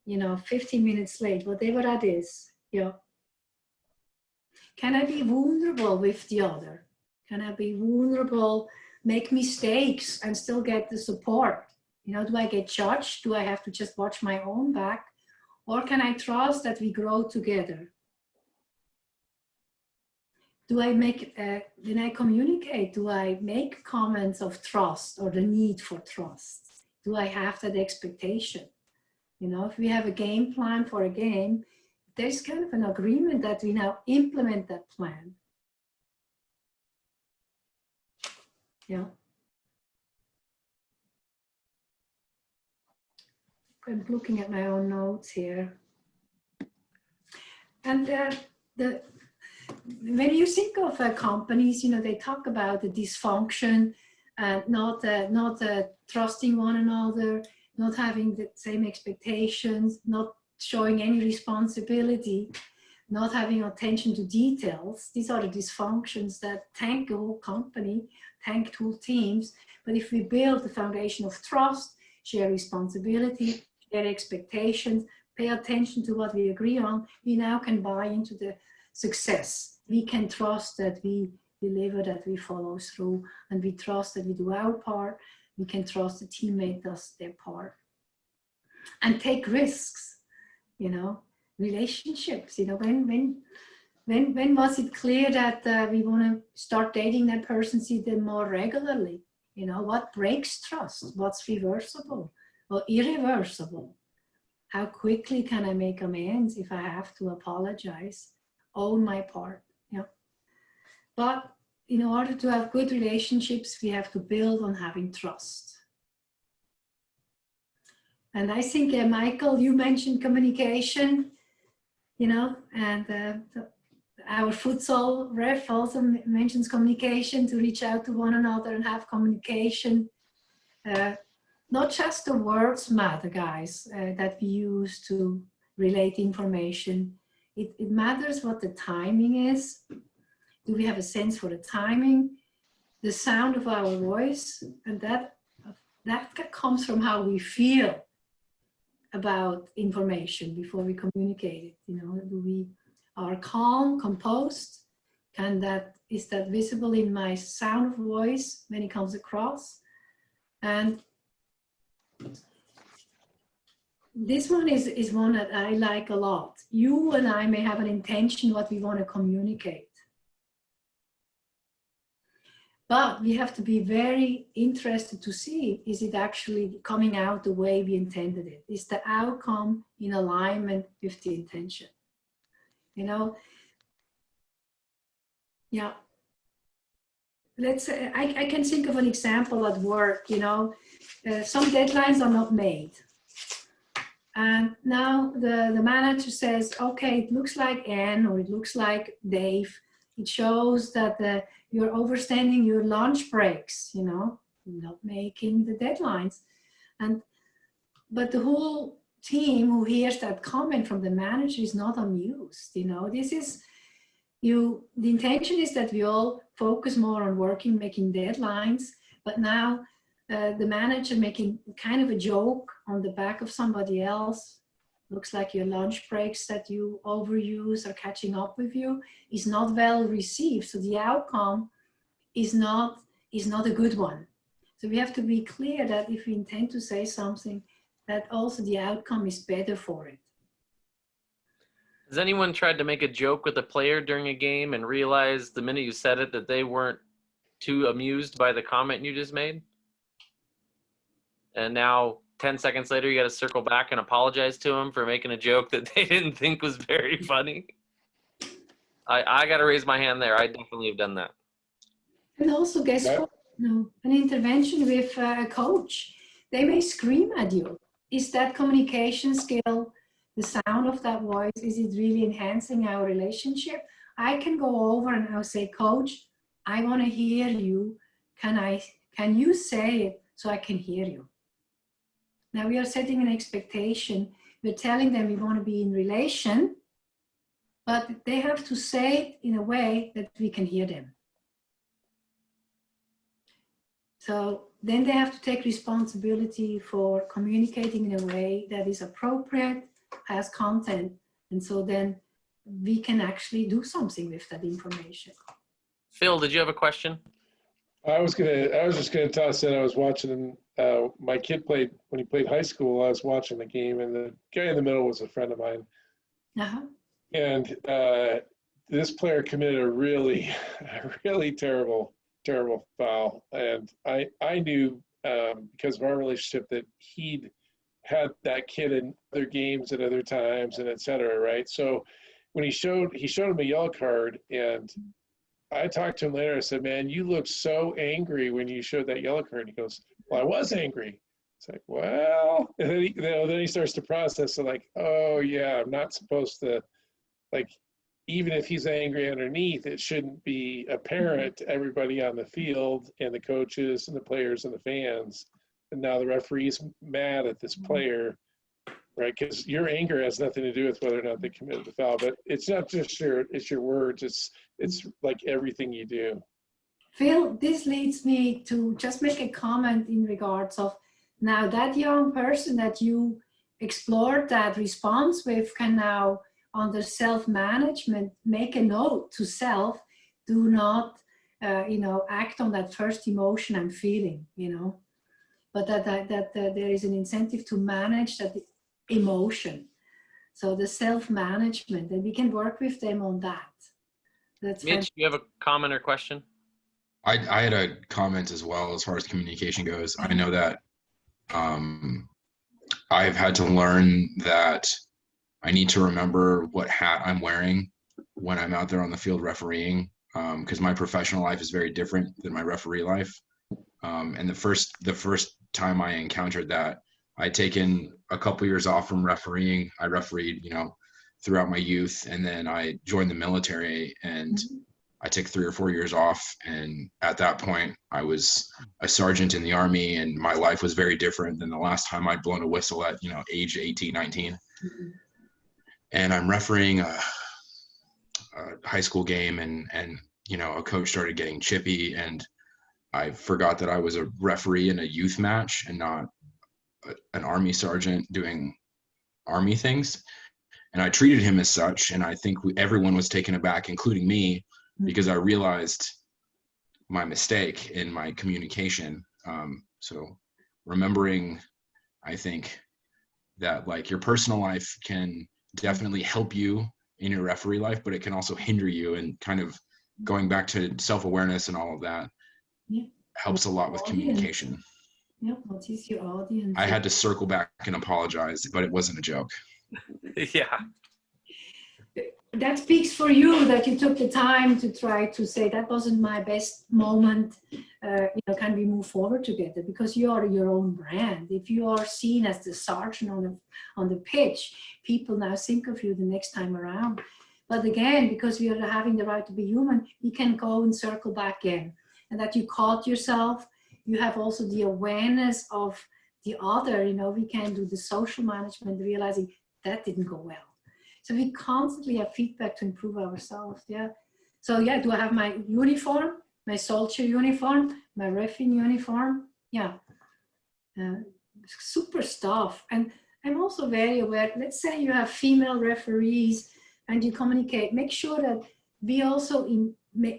15 minutes late, whatever that is. Yeah. Can I be vulnerable with the other? Can I be vulnerable, make mistakes and still get the support? Do I get judged? Do I have to just watch my own back? Or can I trust that we grow together? Do I when I communicate, do I make comments of trust or the need for trust? Do I have that expectation? If we have a game plan for a game, there's kind of an agreement that we now implement that plan. Yeah. I'm looking at my own notes here. And when you think of companies, they talk about the dysfunction, not trusting one another, not having the same expectations, not showing any responsibility, not having attention to details. These are the dysfunctions that tank a whole company, tank whole teams. But if we build the foundation of trust, share responsibility, share expectations, pay attention to what we agree on, we now can buy into the success. We can trust that we deliver, that we follow through, and we trust that we do our part. We can trust the teammate does their part. And take risks, relationships, when was it clear that we want to start dating that person, see them more regularly? What breaks trust? What's reversible or irreversible? How quickly can I make amends if I have to apologize? Own my part. But in order to have good relationships, we have to build on having trust. And I think, Michael, you mentioned communication, and our futsal ref also mentions communication, to reach out to one another and have communication. Not just the words matter, guys, that we use to relate information. It matters what the timing is. Do we have a sense for the timing, the sound of our voice? And that comes from how we feel about information before we communicate it. Do we are calm, composed? Is that visible in my sound of voice when it comes across? And this one is one that I like a lot. You and I may have an intention what we want to communicate. But we have to be very interested to see, is it actually coming out the way we intended it? Is the outcome in alignment with the intention? Yeah. Let's say, I can think of an example at work, some deadlines are not made. And now the manager says, okay, it looks like Anne or it looks like Dave. It shows that you're overstanding your lunch breaks, not making the deadlines. But the whole team who hears that comment from the manager is not amused. The intention is that we all focus more on working, making deadlines, but now the manager making kind of a joke on the back of somebody else. Looks like your lunch breaks that you overuse are catching up with you, is not well received. So the outcome is not a good one. So we have to be clear that if we intend to say something, that also the outcome is better for it. Has anyone tried to make a joke with a player during a game and realized the minute you said it that they weren't too amused by the comment you just made? And now 10 seconds later, you got to circle back and apologize to them for making a joke that they didn't think was very funny. I got to raise my hand there. I definitely have done that. And also, guess what? An intervention with a coach. They may scream at you. Is that communication skill, the sound of that voice, is it really enhancing our relationship? I can go over and I'll say, Coach, I want to hear you. Can you say it so I can hear you? Now we are setting an expectation. We're telling them we want to be in relation, but they have to say it in a way that we can hear them. So then they have to take responsibility for communicating in a way that is appropriate, has content, and so then we can actually do something with that information. Phil, did you have a question? I was just gonna toss in. I was watching. My kid played when he played high school. I was watching the game, and the guy in the middle was a friend of mine. Uh-huh. And this player committed a really terrible foul. And I knew because of our relationship that he'd had that kid in other games at other times and et cetera, right? So when he showed him a yellow card, and I talked to him later. I said, man, you looked so angry when you showed that yellow card. He goes, well, I was angry. It's like, well, and then he starts to process. So like, oh yeah, I'm not supposed to like, even if he's angry underneath, it shouldn't be apparent to everybody on the field and the coaches and the players and the fans. And now the referee's mad at this player, right? Because your anger has nothing to do with whether or not they committed the foul. But it's not just your words. It's like everything you do. Phil, this leads me to just make a comment in regards of now that young person that you explored that response with can now, under self-management, make a note to self, do not, act on that first emotion and feeling, but that there is an incentive to manage that emotion. So the self-management, and we can work with them on that. That's Mitch, do you have a comment or question? I had a comment as well as far as communication goes. I know that I've had to learn that I need to remember what hat I'm wearing when I'm out there on the field refereeing, because my professional life is very different than my referee life. And the first time I encountered that, I'd taken a couple years off from refereeing. I refereed, throughout my youth, and then I joined the military, and I took 3 or 4 years off. And at that point, I was a sergeant in the Army, and my life was very different than the last time I'd blown a whistle at, age 18, 19. And I'm refereeing a high school game, and a coach started getting chippy, and I forgot that I was a referee in a youth match and not an Army sergeant doing Army things. And I treated him as such, and I think everyone was taken aback, including me, because I realized my mistake in my communication. So remembering, I think, that like your personal life can definitely help you in your referee life, but it can also hinder you, and kind of going back to self-awareness and all of that helps a lot with communication. Yeah, what is your audience? I had to circle back and apologize, but it wasn't a joke. Yeah. That speaks for you, that you took the time to try to say that wasn't my best moment. Can we move forward together? Because you are your own brand. If you are seen as the sergeant on the pitch, people now think of you the next time around. But again, because we are having the right to be human, you can go and circle back in, and that you caught yourself. You have also the awareness of the other. We can do the social management, realizing that didn't go well. So we constantly have feedback to improve ourselves. Yeah. So yeah, do I have my uniform, my soldier uniform, my referee uniform? Yeah. Super stuff. And I'm also very aware, let's say you have female referees and you communicate, make sure that we also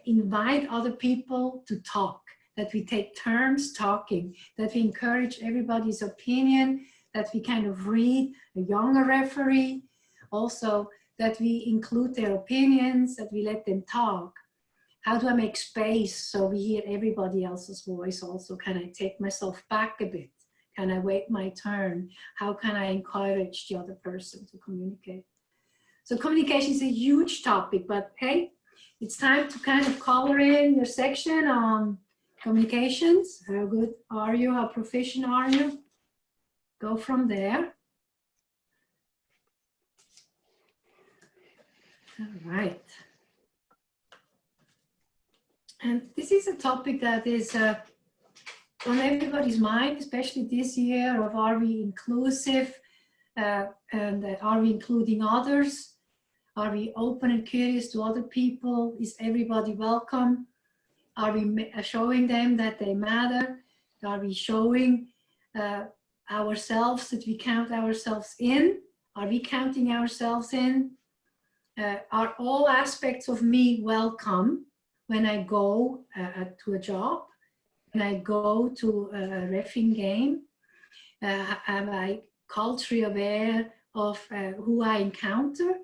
invite other people to talk, that we take turns talking, that we encourage everybody's opinion, that we kind of read a younger referee, also that we include their opinions, that we let them talk. How do I make space so we hear everybody else's voice also? Can I take myself back a bit? Can I wait my turn? How can I encourage the other person to communicate? So communication is a huge topic, but hey, it's time to kind of color in your section on communications. How good are you? How proficient are you? Go from there. All right. And this is a topic that is on everybody's mind, especially this year, of are we inclusive and are we including others? Are we open and curious to other people? Is everybody welcome? Are we showing them that they matter? Are we showing ourselves that we count ourselves in? Are we counting ourselves in? Are all aspects of me welcome when I go to a job, when I go to a reffing game? Am I culturally aware of who I encounter?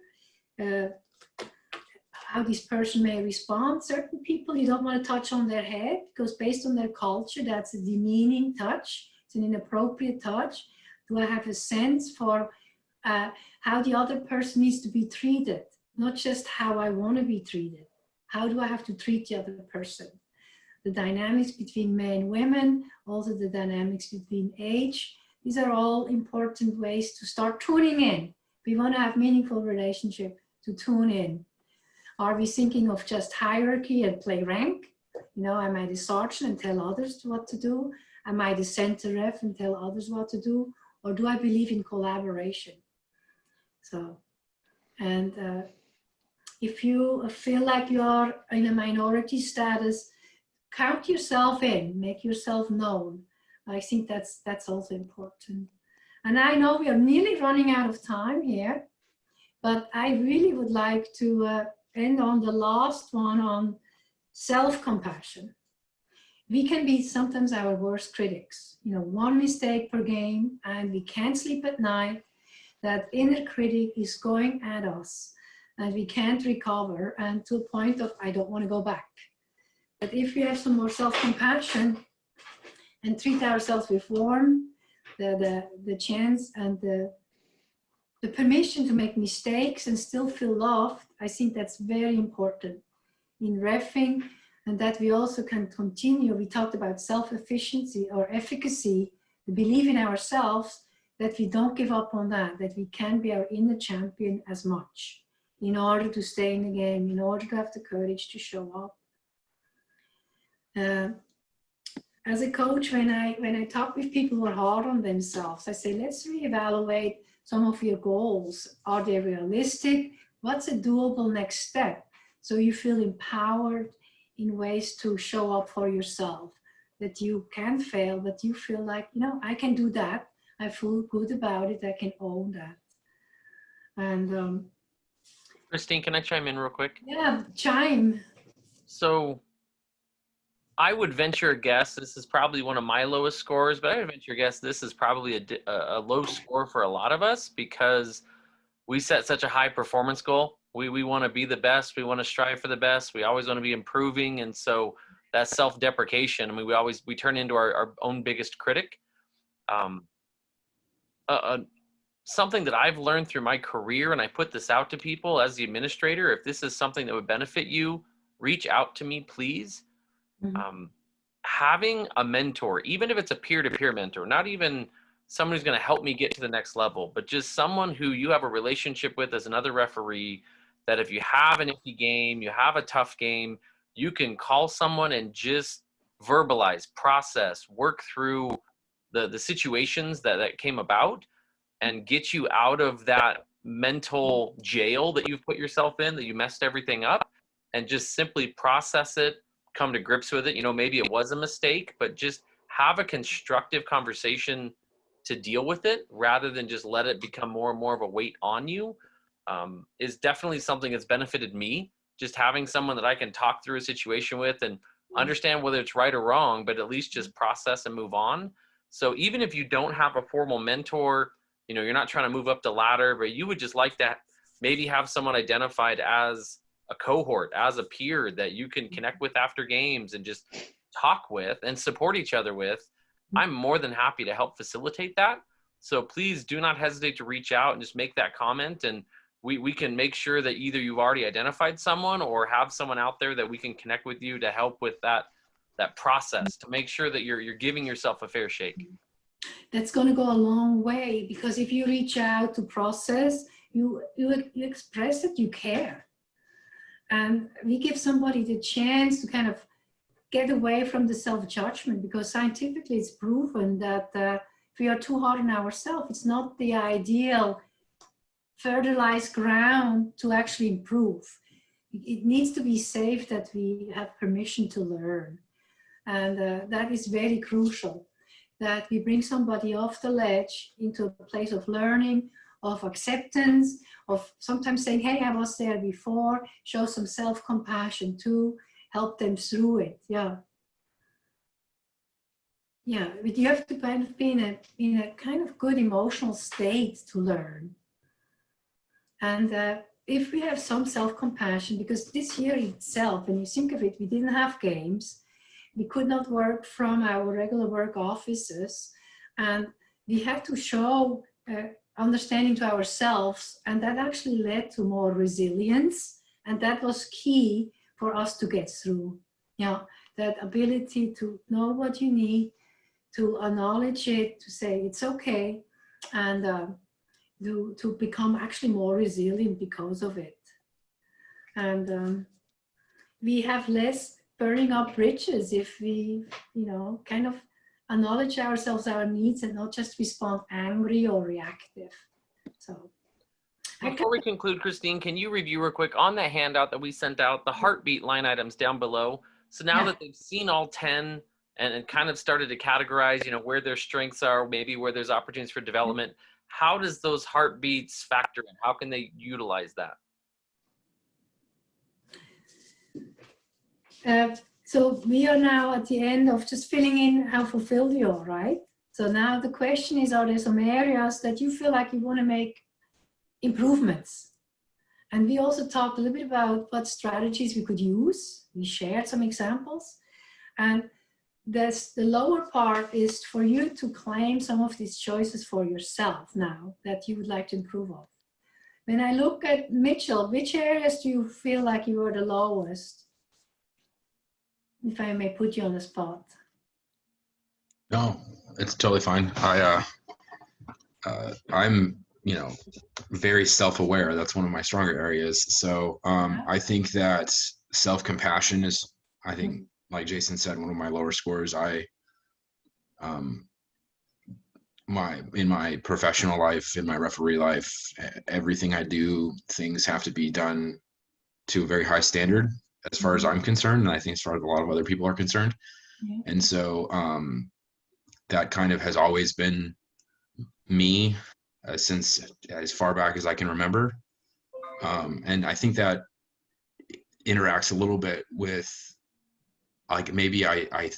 How this person may respond. Certain people you don't want to touch on their head, because based on their culture, that's a demeaning touch. It's an inappropriate touch. Do I have a sense for how the other person needs to be treated? Not just how I want to be treated. How do I have to treat the other person? The dynamics between men and women, also the dynamics between age. These are all important ways to start tuning in. We want to have meaningful relationship, to tune in. Are we thinking of just hierarchy and play rank? You know, am I the sergeant and tell others what to do? Am I the center ref and tell others what to do? Or do I believe in collaboration? So, and if you feel like you're in a minority status, count yourself in, make yourself known. I think that's also important. And I know we are nearly running out of time here, but I really would like to end on the last one on self-compassion. We can be sometimes our worst critics. You know, one mistake per game and we can't sleep at night. That inner critic is going at us and we can't recover, and to a point of, I don't want to go back. But if we have some more self-compassion and treat ourselves with warmth, the chance and the permission to make mistakes and still feel loved, I think that's very important in reffing, and that we also can continue. We talked about self-efficiency or efficacy, the belief in ourselves, that we don't give up on that we can be our inner champion as much in order to stay in the game, in order to have the courage to show up. As a coach, when I talk with people who are hard on themselves, I say, let's reevaluate some of your goals. Are they realistic? What's a doable next step? So you feel empowered in ways to show up for yourself, that you can fail, but you feel like, you know, I can do that. I feel good about it. I can own that. And Christine, can I chime in real quick? yeah, chime. So I would venture a guess, this is probably one of my lowest scores, but I would venture a guess this is probably a low score for a lot of us, because we set such a high performance goal. We want to be the best. We want to strive for the best. We always want to be improving. And so that self-deprecation, I mean, we turn into our own biggest critic. Something that I've learned through my career, and I put this out to people as the administrator, if this is something that would benefit you, reach out to me, please. Mm-hmm. Having a mentor, even if it's a peer-to-peer mentor, not even someone who's going to help me get to the next level, but just someone who you have a relationship with as another referee, that if you have an iffy game, you have a tough game, you can call someone and just verbalize, process, work through the situations that came about, and get you out of that mental jail that you've put yourself in, that you messed everything up, and just simply process it, come to grips with it. You know, maybe it was a mistake, but just have a constructive conversation to deal with it, rather than just let it become more and more of a weight on you, is definitely something that's benefited me. Just having someone that I can talk through a situation with and understand whether it's right or wrong, but at least just process and move on. So even if you don't have a formal mentor, you know, you're not trying to move up the ladder, but you would just like to maybe have someone identified as a cohort, as a peer that you can connect with after games and just talk with and support each other with, I'm more than happy to help facilitate that. So please do not hesitate to reach out and just make that comment, and we can make sure that either you've already identified someone or have someone out there that we can connect with you to help with that process, to make sure that you're giving yourself a fair shake. That's going to go a long way, because if you reach out to process, you express that you care. And we give somebody the chance to kind of get away from the self-judgment, because scientifically it's proven that if we are too hard on ourselves, it's not the ideal fertilized ground to actually improve. It needs to be safe, that we have permission to learn. And that is very crucial, that we bring somebody off the ledge into a place of learning, of acceptance, of sometimes saying, hey, I was there before, show some self-compassion too, help them through it. Yeah, but you have to kind of be in a kind of good emotional state to learn. And if we have some self-compassion, because this year itself, when you think of it, we didn't have games, we could not work from our regular work offices, and we had to show understanding to ourselves, and that actually led to more resilience, and that was key for us to get through. Yeah, that ability to know what you need, to acknowledge it, to say it's okay, and to become actually more resilient because of it. And we have less burning up bridges if we, kind of acknowledge ourselves, our needs, and not just respond angry or reactive. So. Before we conclude, Christine, can you review real quick on the handout that we sent out, the heartbeat line items down below? So now that they've seen all 10 and kind of started to categorize, where their strengths are, maybe where there's opportunities for development, how does those heartbeats factor in? How can they utilize that? So we are now at the end of just filling in how fulfilled you are, right? So now the question is, are there some areas that you feel like you want to make improvements? And we also talked a little bit about what strategies we could use. We shared some examples. And the lower part is for you to claim some of these choices for yourself now that you would like to improve on. When I look at Mitchell, which areas do you feel like you were the lowest? If I may put you on the spot. No, it's totally fine. I'm, very self-aware. That's one of my stronger areas. So I think that self-compassion is, I think, like Jason said, one of my lower scores. In my professional life, in my referee life, everything I do, things have to be done to a very high standard as far as I'm concerned, and I think as far as a lot of other people are concerned. And so that kind of has always been me since as far back as I can remember. And I think that interacts a little bit with, like, maybe I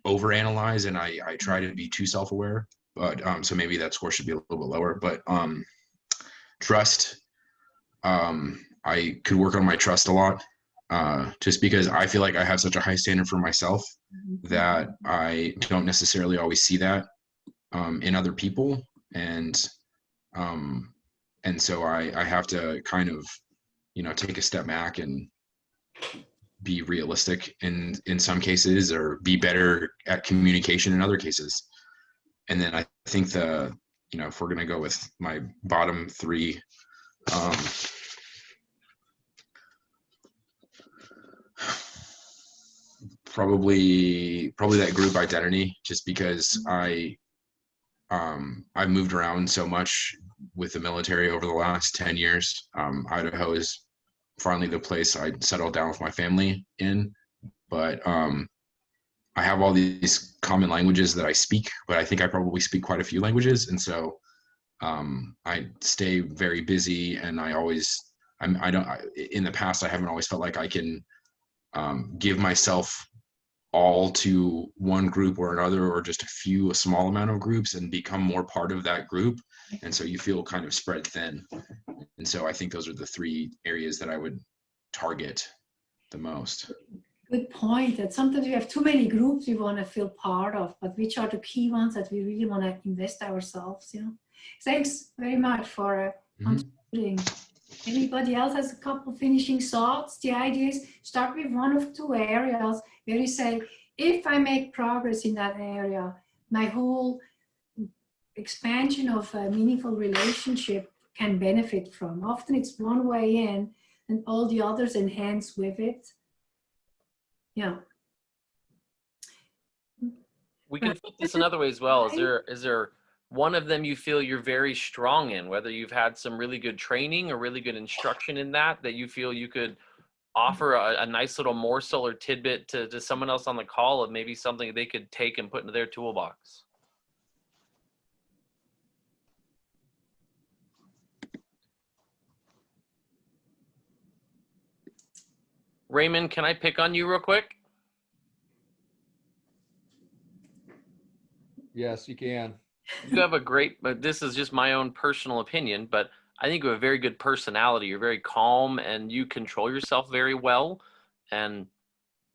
overanalyze and I try to be too self-aware, but so maybe that score should be a little bit lower. But trust, I could work on my trust a lot, just because I feel like I have such a high standard for myself that I don't necessarily always see that in other people. And so I have to kind of, take a step back and be realistic in some cases, or be better at communication in other cases. And then I think if we're going to go with my bottom three, probably that group identity, just because I've moved around so much with the military over the last 10 years. Idaho is finally the place I settled down with my family in, but I have all these common languages that I speak, but I think I probably speak quite a few languages. And so I stay very busy, and in the past, I haven't always felt like I can give myself all to one group or another, or just a small amount of groups, and become more part of that group. And so you feel kind of spread thin. And so I think those are the three areas that I would target the most. Good point. That sometimes we have too many groups we want to feel part of, but which are the key ones that we really want to invest ourselves, Thanks very much for contributing. Anybody else has a couple finishing thoughts? The idea is start with one of two areas where you say, if I make progress in that area, my whole expansion of a meaningful relationship can benefit from. Often it's one way in and all the others enhance with it. Yeah. We can flip this another way as well. Is there one of them you feel you're very strong in, whether you've had some really good training or really good instruction in that you feel you could offer a nice little morsel or tidbit to someone else on the call of maybe something they could take and put into their toolbox? Raymond, can I pick on you real quick? Yes, you can. You have a great, but this is just my own personal opinion, but I think you have a very good personality. You're very calm and you control yourself very well. And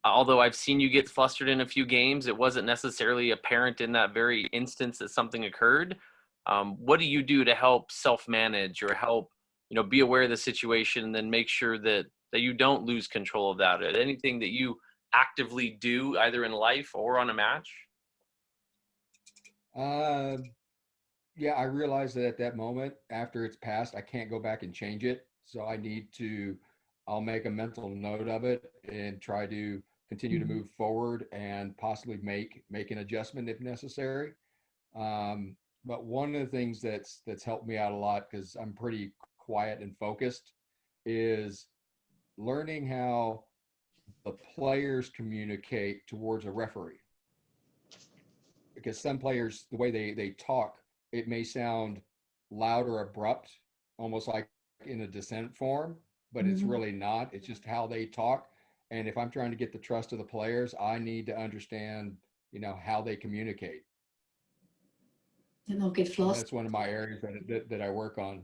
although I've seen you get flustered in a few games, it wasn't necessarily apparent in that very instance that something occurred. What do you do to help self-manage or help, be aware of the situation and then make sure that you don't lose control of that? Anything that you actively do either in life or on a match? Yeah, I realized that at that moment, after it's passed, I can't go back and change it. So I need to I'll make a mental note of it and try to continue to move forward and possibly make an adjustment if necessary. But one of the things that's helped me out a lot, because I'm pretty quiet and focused, is learning how the players communicate towards a referee. Because some players, the way they talk, it may sound loud or abrupt, almost like in a dissent form, but it's really not. It's just how they talk. And if I'm trying to get the trust of the players, I need to understand, how they communicate. And don't get flustered. That's one of my areas that I work on.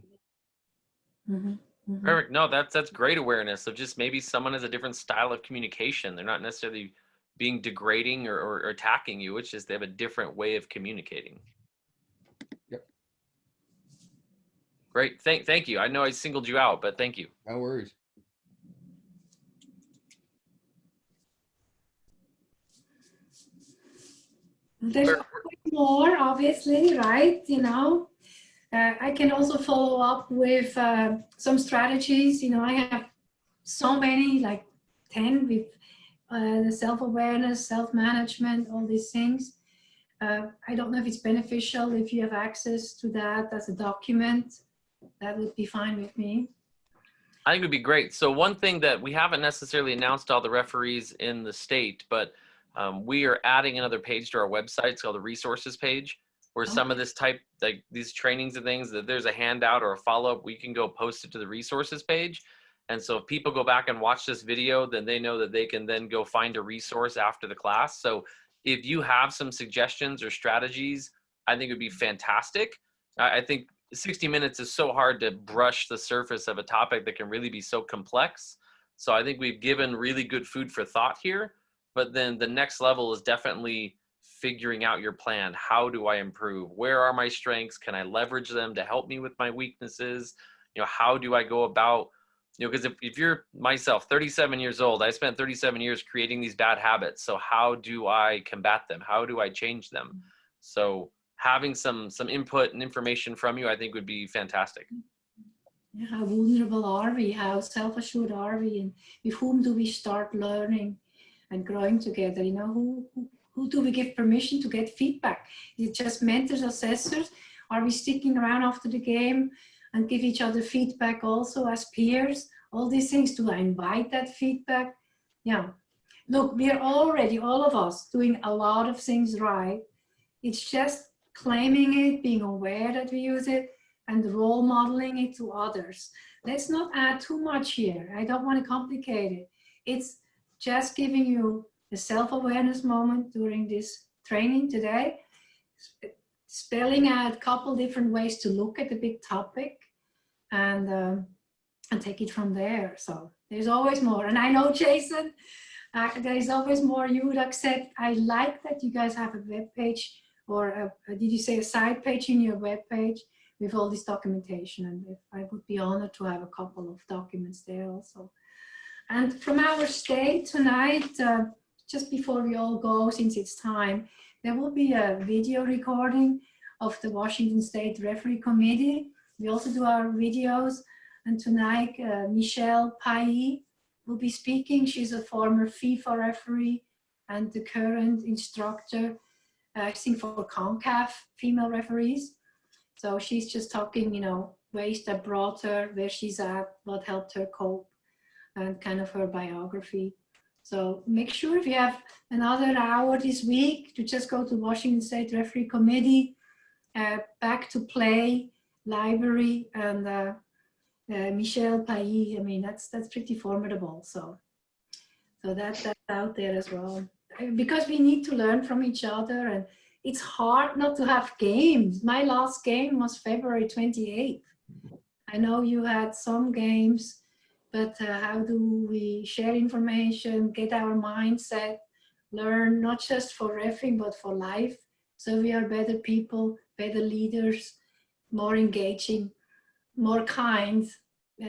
Perfect. No, that's great awareness of just maybe someone has a different style of communication. They're not necessarily being degrading or attacking you. It's just they have a different way of communicating. Yep. Great. Thank you. I know I singled you out, but thank you. No worries. There's more, obviously, right? I can also follow up with some strategies. I have so many, like 10 with the self-awareness, self-management, all these things. I don't know if it's beneficial if you have access to that as a document. That would be fine with me. I think it would be great. So one thing that we haven't necessarily announced to all the referees in the state, but we are adding another page to our website. It's called the resources page, where some of this type, like these trainings and things, that there's a handout or a follow-up, we can go post it to the resources page. And so if people go back and watch this video, then they know that they can then go find a resource after the class. So if you have some suggestions or strategies, I think it would be fantastic. I think 60 minutes is so hard to brush the surface of a topic that can really be so complex. So I think we've given really good food for thought here. But then the next level is definitely figuring out your plan. How do I improve? Where are my strengths? Can I leverage them to help me with my weaknesses? How do I go about, because if you're myself, 37 years old, I spent 37 years creating these bad habits. So how do I combat them? How do I change them? So having some input and information from you, I think would be fantastic. Yeah, how vulnerable are we? How self-assured are we? And with whom do we start learning and growing together? Who do we give permission to get feedback? Is it just mentors, assessors? Are we sticking around after the game and give each other feedback also as peers? All these things, do I invite that feedback? Yeah. Look, we are already, all of us, doing a lot of things right. It's just claiming it, being aware that we use it, and role modeling it to others. Let's not add too much here. I don't want to complicate it. It's just giving you a self-awareness moment during this training today, spelling out a couple different ways to look at the big topic, and take it from there. So there's always more. And I know, Jason, there is always more you would accept. I like that you guys have a web page, or did you say a side page in your web page with all this documentation? And I would be honored to have a couple of documents there also. And from our state tonight, just before we all go, since it's time, there will be a video recording of the Washington State Referee Committee. We also do our videos. And tonight, Michelle Pailly will be speaking. She's a former FIFA referee and the current instructor, I think, for CONCACAF female referees. So she's just talking, ways that brought her where she's at, what helped her cope, and kind of her biography. So make sure if you have another hour this week to just go to Washington State Referee Committee, Back to Play library, and Michelle Pailly. I mean, that's pretty formidable. So that's out there as well, because we need to learn from each other, and it's hard not to have games. My last game was February 28th. I know you had some games, but how do we share information, get our mindset, learn not just for refereeing, but for life, so we are better people, better leaders, more engaging, more kind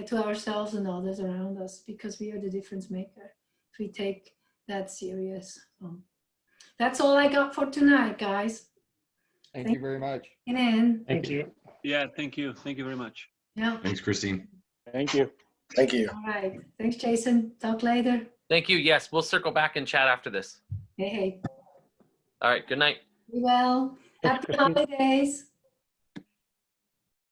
to ourselves and others around us, because we are the difference maker if we take that serious. That's all I got for tonight, guys. Thank you very much. And Thank you. Yeah, thank you. Thank you very much. yeah. Thanks, Christine. Thank you. Thank you. All right. Thanks, Jason. Talk later. Thank you. Yes, we'll circle back and chat after this. Hey, hey. All right. Good night. Be well. Thanks, Happy Christine. holidays.